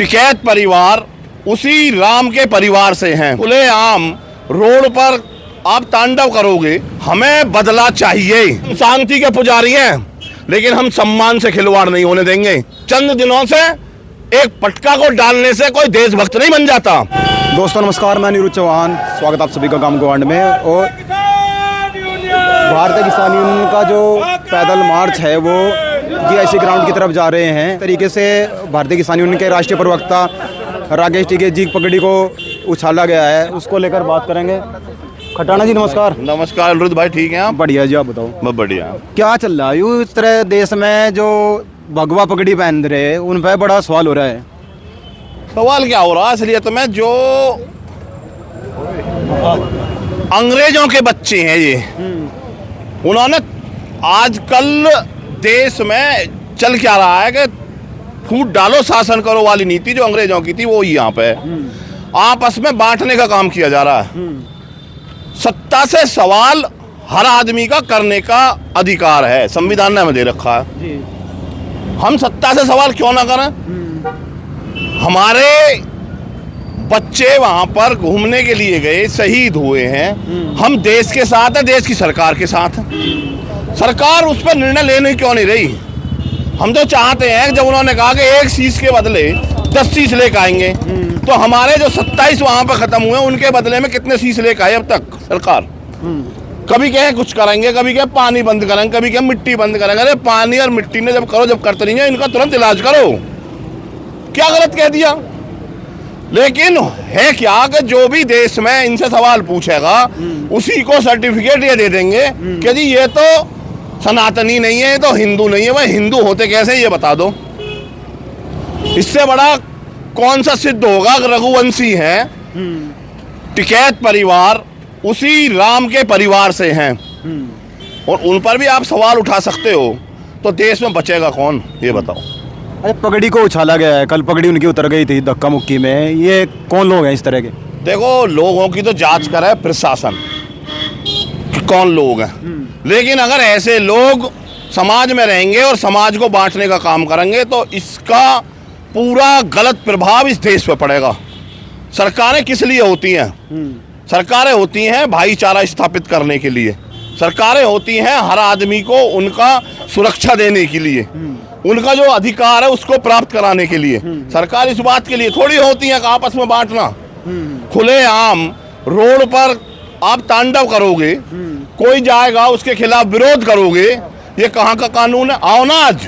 टिकैत परिवार उसी राम के परिवार से हैं। खुलेआम रोड पर आप तांडव करोगे, हमें बदला चाहिए। हम शांति के पुजारी हैं, लेकिन हम सम्मान से खिलवाड़ नहीं होने देंगे। चंद दिनों से एक पटका को डालने से कोई देशभक्त नहीं बन जाता। दोस्तों नमस्कार, मैं नीरू चौहान, स्वागत आप सभी का गांव गवांड में। और भारतीय किसान यूनियन का जो पैदल मार्च है वो जीआईसी ग्राउंड की तरफ जा रहे हैं। तरीके से भारतीय किसान यूनियन के राष्ट्रीय प्रवक्ता राकेश टिके जी की पगड़ी को उछाला गया है, उसको लेकर बात करेंगे। खटाना जी नमस्कार। नमस्कार अनिरुद्ध भाई, ठीक हैं आप? बढ़िया जी, आप बताओ। बहुत बढ़िया। क्या चल रहा है यूँ इस तरह देश में जो भगवा पगड़ी पहन रहे हैं उन पर बड़ा सवाल हो रहा है। सवाल क्या हो रहा है? इसलिए तो मैं जो अंग्रेजों के बच्चे हैं ये, उन्होंने आजकल देश में चल क्या रहा है कि फूट डालो शासन करो वाली नीति जो अंग्रेजों की थी वो यहाँ पे आपस में बांटने का काम किया जा रहा है। सत्ता से सवाल हर आदमी का करने का अधिकार है, संविधान ने हमें दे रखा है। हम सत्ता से सवाल क्यों ना करें? हमारे बच्चे वहां पर घूमने के लिए गए, शहीद हुए हैं। हम देश के साथ हैं, देश की सरकार के साथ हैं। सरकार उस पर निर्णय लेने क्यों नहीं रही? हम तो चाहते हैं जब उन्होंने कहा कि एक शीश के बदले 10 शीश लेकर आएंगे, तो हमारे जो 27 वहां पर खत्म हुए उनके बदले में कितने शीश लेकर आए अब तक सरकार? कभी कहे कुछ करेंगे, कभी कहे पानी बंद करेंगे, कभी कहे मिट्टी बंद करेंगे। अरे पानी और मिट्टी ने जब करो, जब करते नहीं है इनका तुरंत इलाज करो। क्या गलत कह दिया? लेकिन है क्या कि जो भी देश में इनसे सवाल पूछेगा उसी को सर्टिफिकेट ये दे देंगे कि जी ये तो सनातनी नहीं है, ये तो हिंदू नहीं है। वह हिंदू होते कैसे ये बता दो। इससे बड़ा कौन सा सिद्ध होगा? रघुवंशी है, टिकैत परिवार उसी राम के परिवार से हैं, और उन पर भी आप सवाल उठा सकते हो, तो देश में बचेगा कौन? ये बताओ। अरे पगड़ी को उछाला गया है, कल पगड़ी उनकी उतर गई थी धक्का मुक्की में। ये कौन लोग हैं इस तरह के? देखो, लोगों की तो जांच करे प्रशासन कि कौन लोग हैं, लेकिन अगर ऐसे लोग समाज में रहेंगे और समाज को बांटने का काम करेंगे तो इसका पूरा गलत प्रभाव इस देश पे पड़ेगा। सरकारें किस लिए होती हैं? सरकारें होती हैं भाईचारा स्थापित करने के लिए। सरकारें होती हैं हर आदमी को उनका सुरक्षा देने के लिए, उनका जो अधिकार है उसको प्राप्त कराने के लिए। सरकार इस बात के लिए थोड़ी होती है कि आपस में बांटना। खुलेआम रोड पर आप तांडव करोगे, कोई जाएगा उसके खिलाफ विरोध करोगे, ये कहाँ का कानून है? आओ ना आज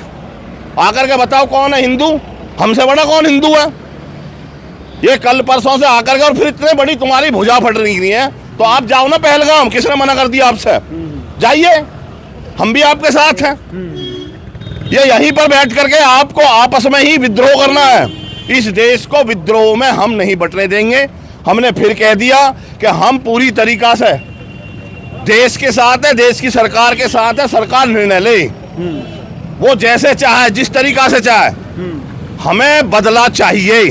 आकर के बताओ कौन है हिंदू? हमसे बड़ा कौन हिंदू है? ये कल परसों से आकर के और फिर इतने बड़ी तुम्हारी भुजा फट रही है, तो आप जाओ ना पहलगाम। किसने मना कर दिया आपसे? जाइए, हम भी आपके साथ हैं। ये यहीं पर बैठ करके आपको आपस में ही विद्रोह करना है। इस देश को विद्रोह में हम नहीं बटने देंगे। हमने फिर कह दिया कि हम पूरी तरीका से देश के साथ है, देश की सरकार के साथ है। सरकार निर्णय ले, वो जैसे चाहे, जिस तरीका से चाहे, हमें बदला चाहिए।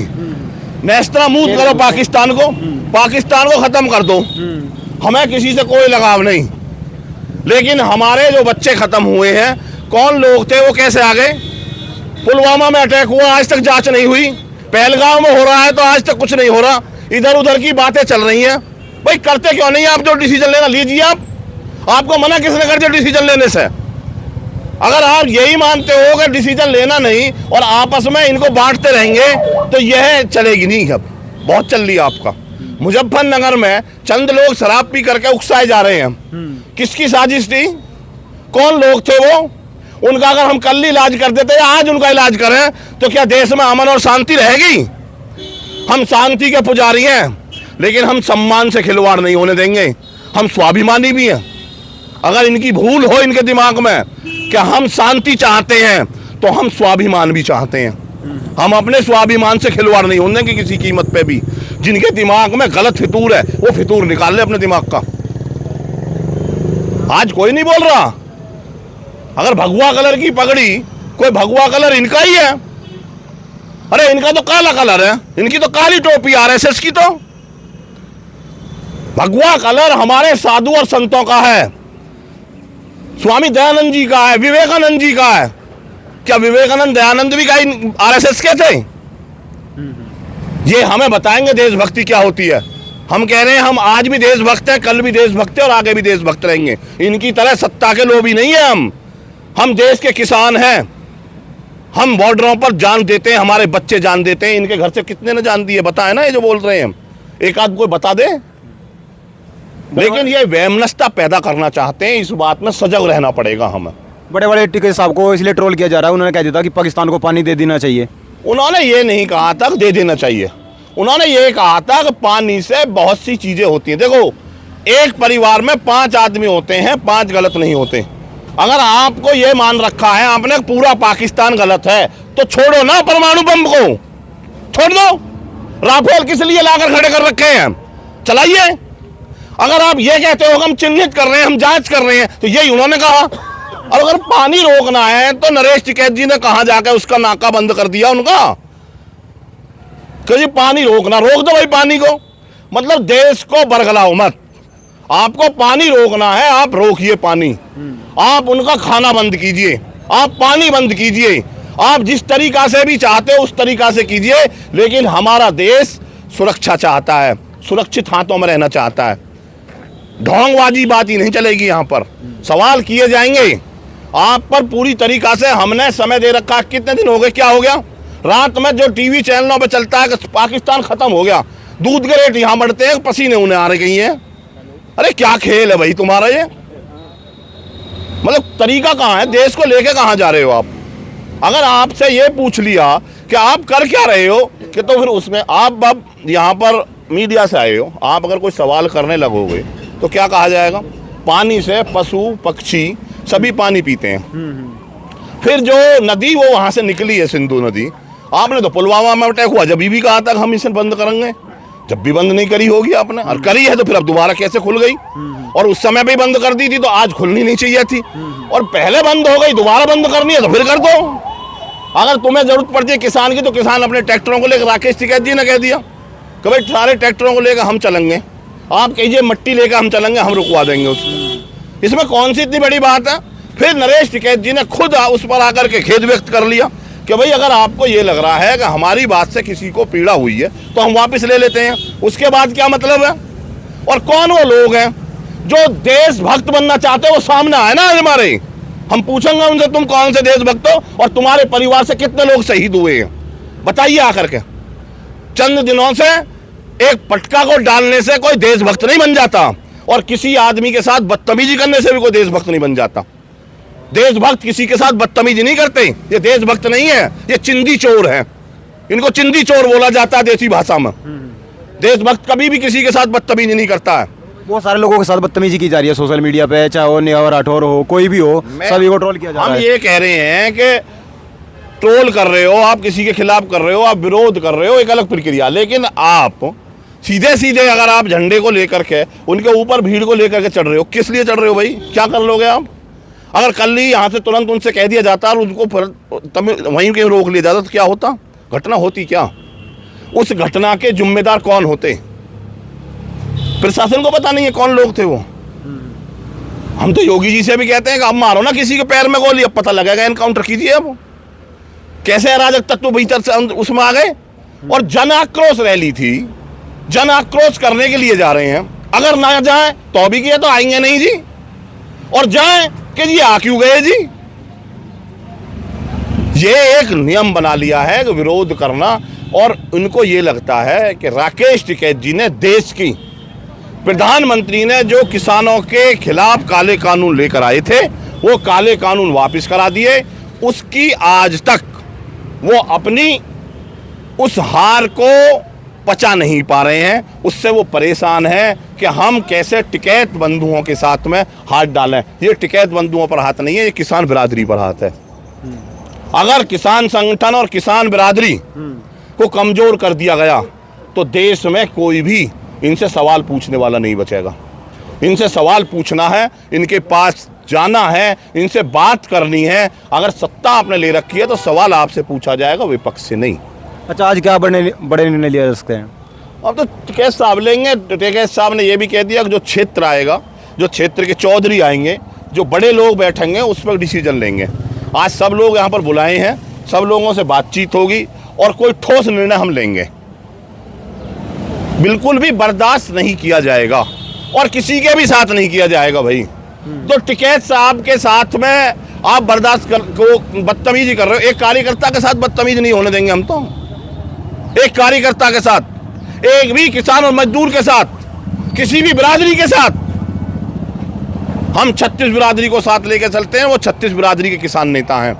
नेस्तनाबूद करो पाकिस्तान को खत्म कर दो, हमें किसी से कोई लगाव नहीं। लेकिन हमारे जो बच्चे खत्म हुए हैं, कौन लोग थे, वो कैसे आ गए? पुलवामा में अटैक हुआ, आज तक जांच नहीं हुई। पहलगाम में हो रहा है तो आज तक कुछ नहीं हो रहा। इधर उधर की बातें चल रही हैं। भाई करते क्यों नहीं? आप जो डिसीजन लेना लीजिए। आपको मना किसने कर दिया डिसीजन लेने से? अगर आप यही मानते हो कि डिसीजन लेना नहीं और आपस में इनको बांटते रहेंगे तो यह चलेगी नहीं। अब बहुत चल रही है आपका। मुजफ्फरनगर में चंद लोग शराब पी करके उकसाए जा रहे हैं। किसकी साजिश थी? कौन लोग थे वो? उनका अगर हम कल इलाज कर देते या आज उनका इलाज करें तो क्या देश में अमन और शांति रहेगी? हम शांति के पुजारी हैं, लेकिन हम सम्मान से खिलवाड़ नहीं होने देंगे। हम स्वाभिमानी भी हैं। अगर इनकी भूल हो इनके दिमाग में कि हम शांति चाहते हैं, तो हम स्वाभिमान भी चाहते हैं। हम अपने स्वाभिमान से खिलवाड़ नहीं होने की किसी कीमत पे भी। जिनके दिमाग में गलत फितूर है वो फितूर निकाल ले अपने दिमाग का। आज कोई नहीं बोल रहा। अगर भगवा कलर की पगड़ी, कोई भगवा कलर इनका ही है। अरे इनका तो काला कलर है, इनकी तो काली टोपी आरएसएस की। तो भगवा कलर हमारे साधु और संतों का है, स्वामी दयानंद जी का है, विवेकानंद जी का है। क्या विवेकानंद दयानंद भी कहीं आरएसएस के थे? ये हमें बताएंगे देशभक्ति क्या होती है। हम कह रहे हैं हम आज भी देशभक्त हैं, कल भी देशभक्त हैं और आगे भी देशभक्त रहेंगे। इनकी तरह सत्ता के लोभी नहीं है हम देश के किसान हैं। हम बॉर्डरों पर जान देते हैं, हमारे बच्चे जान देते हैं। इनके घर से कितने ने जान दी है बताए ना, ये जो बोल रहे हैं हम, एक आध कोई बता दे। लेकिन ये वैमनस्यता पैदा करना चाहते हैं, इस बात में सजग रहना पड़ेगा हमें। बड़े बड़े टिकैत साहब को इसलिए ट्रोल किया जा रहा है, उन्होंने कह दिया था कि पाकिस्तान को पानी दे देना चाहिए। उन्होंने ये नहीं कहा था कि दे देना चाहिए, उन्होंने ये कहा था कि पानी से बहुत सी चीजें होती हैं। देखो, एक परिवार में 5 आदमी होते हैं, 5 गलत नहीं होते। अगर आपको ये मान रखा है आपने पूरा पाकिस्तान गलत है, तो छोड़ो ना परमाणु बम को, छोड़ दो। राफेल किस लिए लाकर खड़े कर रखे हैं, चलाइए। अगर आप ये कहते हो कि हम चिन्हित कर रहे हैं, हम जांच कर रहे हैं, तो यही उन्होंने कहा। और अगर पानी रोकना है तो नरेश टिकैत जी ने कहां जाकर उसका नाका बंद कर दिया उनका कि जी पानी रोकना, रोक दो भाई पानी को। मतलब देश को बरगलाओ मत, आपको पानी रोकना है आप रोकिए पानी। आप उनका खाना बंद कीजिए, आप पानी बंद कीजिए, आप जिस तरीका से भी चाहते हो उस तरीका से कीजिए। लेकिन हमारा देश सुरक्षा चाहता है, सुरक्षित हाथों में रहना चाहता है। ढोंगबाजी बात ही नहीं चलेगी। यहाँ पर सवाल किए जाएंगे आप पर पूरी तरीका से। हमने समय दे रखा, कितने दिन हो गए, क्या हो गया? रात में जो टीवी चैनलों पे चलता है कि पाकिस्तान खत्म हो गया, दूध के रेट यहाँ बढ़ते हैं, पसीने उन्हें आ रही हैं। अरे क्या खेल है भाई तुम्हारा ये? मतलब तरीका कहाँ है? देश को लेके कहाँ जा रहे हो आप? अगर आपसे ये पूछ लिया कि आप कर क्या रहे हो, कि तो फिर उसमें आप अब यहाँ पर मीडिया से आए हो, आप अगर कोई सवाल करने लगोगे तो क्या कहा जाएगा? पानी से पशु पक्षी सभी पानी पीते हैं। फिर जो नदी वो वहां से निकली है, सिंधु नदी, आपने तो पुलवामा में अटैक हुआ जब भी कहा था हम इसे बंद करेंगे, जब भी बंद नहीं करी होगी आपने, और करी है तो फिर अब दोबारा कैसे खुल गई? और उस समय भी बंद कर दी थी तो आज खुलनी नहीं चाहिए थी, और पहले बंद हो गई, दोबारा बंद करनी है तो फिर कर दो। अगर तुम्हें जरूरत पड़ती है किसान की तो किसान अपने ट्रैक्टरों को लेकर, राकेश टिकैत जी ने कह दिया कि भाई सारे ट्रैक्टरों को लेकर हम चलेंगे, आप कहिए मट्टी लेकर हम चलेंगे, हम रुकवा देंगे उसको। इसमें कौन सी इतनी बड़ी बात है? फिर नरेश टिकैत जी ने खुद उस पर आकर के खेद व्यक्त कर लिया कि भाई अगर आपको ये लग रहा है कि हमारी बात से किसी को पीड़ा हुई है तो हम वापस ले लेते हैं। उसके बाद क्या मतलब है? और कौन वो लोग हैं जो देशभक्त बनना चाहते हैं? वो सामने आए ना हमारे, हम पूछेंगे उनसे तुम कौन से देशभक्त हो और तुम्हारे परिवार से कितने लोग शहीद हुए हैं, बताइए आकर के। चंद दिनों से एक पटका को डालने से कोई देशभक्त नहीं बन जाता, और किसी आदमी के साथ बदतमीजी करने से भी कोई देशभक्त नहीं बन जाता। देशभक्त किसी के साथ बदतमीजी नहीं करते, ये देशभक्त नहीं है, ये चिंदी चोर है। इनको चिंदी चोर बोला जाता है देसी भाषा में। देशभक्त कभी भी किसी के साथ बदतमीजी नहीं करता है। बहुत सारे लोगों के साथ बदतमीजी की जा रही है सोशल मीडिया पे, चाहे वो नेहा राठौर हो, कोई भी हो, सभी को ट्रोल किया जा रहा है। हम ये कह रहे हैं कि ट्रोल कर रहे हो आप, किसी के खिलाफ कर रहे हो, आप विरोध कर रहे हो, एक अलग प्रक्रिया। लेकिन आप सीधे सीधे अगर आप झंडे को लेकर के उनके ऊपर भीड़ को लेकर के चढ़ रहे हो, किस लिए चढ़ रहे हो भाई? क्या कर लोगे आप? अगर कल ही यहाँ से तुरंत उनसे कह दिया जाता और उनको वहीं के रोक लिया जाता तो क्या होता? घटना होती क्या? उस घटना के जिम्मेदार कौन होते? प्रशासन को पता नहीं है कौन लोग थे वो। हम तो योगी जी से भी कहते हैं कि अब मारो ना किसी के पैर में गोली, अब पता लगेगा, एनकाउंटर कीजिए। अब कैसे अराजक तत्व भीतर से उसमें आ गए। और जन आक्रोश रैली थी, जन आक्रोश करने के लिए जा रहे हैं। अगर ना जाए तो भी किया तो आएंगे नहीं जी, और जाए कि जी आ क्यों गए जी? ये एक नियम बना लिया है कि विरोध करना। और उनको ये लगता है कि राकेश टिकैत जी ने देश की, प्रधानमंत्री ने जो किसानों के खिलाफ काले कानून लेकर आए थे वो काले कानून वापस करा दिए। उसकी आज तक वो अपनी उस हार को पचा नहीं पा रहे हैं, उससे वो परेशान हैं कि हम कैसे टिकैत बंधुओं के साथ में हाथ डालें। ये टिकैत बंधुओं पर हाथ नहीं है, ये किसान बिरादरी पर हाथ है। अगर किसान संगठन और किसान बिरादरी को कमजोर कर दिया गया तो देश में कोई भी इनसे सवाल पूछने वाला नहीं बचेगा। इनसे सवाल पूछना है, इनके पास जाना है, इनसे बात करनी है। अगर सत्ता आपने ले रखी है तो सवाल आपसे पूछा जाएगा, विपक्ष से नहीं। अच्छा, आज क्या बड़े निर्णय लिया जा सकते हैं? अब तो टिकैत साहब लेंगे। टिकैत साहब ने यह भी कह दिया कि जो क्षेत्र आएगा, जो क्षेत्र के चौधरी आएंगे, जो बड़े लोग बैठेंगे, उस पर डिसीजन लेंगे। आज सब लोग यहाँ पर बुलाए हैं, सब लोगों से बातचीत होगी और कोई ठोस निर्णय हम लेंगे। बिल्कुल भी बर्दाश्त नहीं किया जाएगा और किसी के भी साथ नहीं किया जाएगा भाई। तो टिकैत साहब के साथ में आप बदतमीजी कर रहे हो। एक कार्यकर्ता के साथ बदतमीजी नहीं होने देंगे हम तो। एक कार्यकर्ता के साथ, एक भी किसान और मजदूर के साथ, किसी भी बिरादरी के साथ, हम 36 बिरादरी को साथ लेकर चलते हैं। वो 36 बिरादरी के किसान नेता हैं,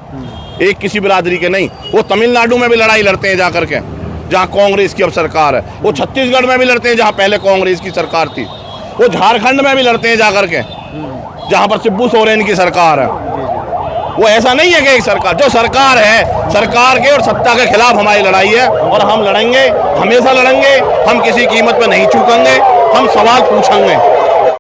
एक किसी बिरादरी के नहीं। वो तमिलनाडु में भी लड़ाई लड़ते हैं जाकर के, जहां कांग्रेस की अब सरकार है। वो छत्तीसगढ़ में भी लड़ते हैं जहां पहले कांग्रेस की सरकार थी। वो झारखंड में भी लड़ते हैं जाकर के, जहां पर शिबू सोरेन की सरकार है। वो ऐसा नहीं है कि एक सरकार, जो सरकार है, सरकार के और सत्ता के खिलाफ हमारी लड़ाई है और हम लड़ेंगे, हमेशा लड़ेंगे। हम किसी कीमत पर नहीं चूकेंगे, हम सवाल पूछेंगे।